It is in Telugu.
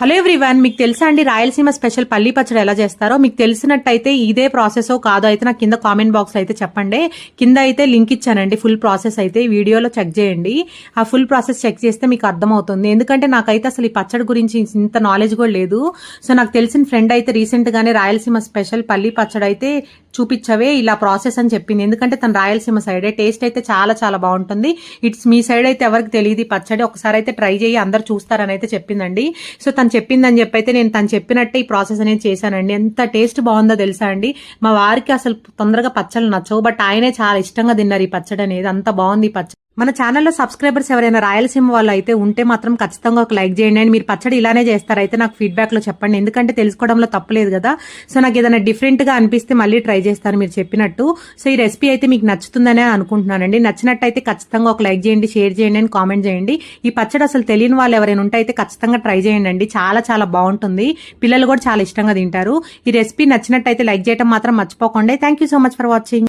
హలో ఎవ్రీవన్, మీకు తెలుసా అండి రాయలసీమ స్పెషల్ పల్లి పచ్చడి ఎలా చేస్తారో? మీకు తెలిసినట్టయితే ఇదే ప్రాసెసో కాదో అయితే నాకు కింద కామెంట్ బాక్స్ అయితే చెప్పండి. కింద అయితే లింక్ ఇచ్చానండి, ఫుల్ ప్రాసెస్ అయితే వీడియోలో చెక్ చేయండి. ఆ ఫుల్ ప్రాసెస్ చెక్ చేస్తే మీకు అర్థమవుతుంది. ఎందుకంటే నాకైతే అసలు ఈ పచ్చడి గురించి ఇంత నాలెడ్జ్ కూడా లేదు. సో నాకు తెలిసిన ఫ్రెండ్ అయితే రీసెంట్ గానే రాయలసీమ స్పెషల్ పల్లి పచ్చడి అయితే చూపించవే ఇలా ప్రాసెస్ అని చెప్పింది. ఎందుకంటే తన రాయలసీమ సైడే, టేస్ట్ అయితే చాలా చాలా బాగుంటుంది. ఇట్స్ మీ సైడ్ అయితే ఎవరికి తెలియదు పచ్చడి, ఒకసారి అయితే ట్రై చేయి, అందరు చూస్తారని అయితే చెప్పిందండి. సో తను చెప్పిందని చెప్పి అయితే నేను తను చెప్పినట్టే ఈ ప్రాసెస్ అనేది చేశానండి. ఎంత టేస్ట్ బాగుందో తెలుసా అండి. మా వారికి అసలు తొందరగా పచ్చళ్ళు నచ్చవు, బట్ ఆయనే చాలా ఇష్టంగా తిన్నారు ఈ పచ్చడి అనేది. అంత బాగుంది ఈ పచ్చడి. మన ఛానల్లో సబ్స్క్రైబర్స్ ఎవరైనా రాయలసీమ వాళ్ళు అయితే ఉంటే మాత్రం ఖచ్చితంగా ఒక లైక్ చేయండి. అండ్ మీరు పచ్చడి ఇలానే చేస్తారైతే నాకు ఫీడ్బ్యాక్ లో చెప్పండి, ఎందుకంటే తెలుసుకోవడంలో తప్పలేదు కదా. సో నాకు ఏదైనా డిఫరెంట్ గా అనిపిస్తే మళ్ళీ ట్రై చేస్తాను మీరు చెప్పినట్టు. సో ఈ రెసిపీ అయితే మీకు నచ్చుతుందనే అనుకుంటున్నానండి. నచ్చినట్టయితే ఖచ్చితంగా ఒక లైక్ చేయండి, షేర్ చేయండి అండ్ కామెంట్ చేయండి. ఈ పచ్చడి అసలు తెలియని వాళ్ళు ఎవరైనా ఉంటే అయితే ఖచ్చితంగా ట్రై చేయండి. చాలా చాలా బాగుంటుంది, పిల్లలు కూడా చాలా ఇష్టంగా తింటారు. ఈ రెసిపీ నచ్చినట్టయితే లైక్ చేయడం మాత్రం మర్చిపోకండి. Thank you so much for watching.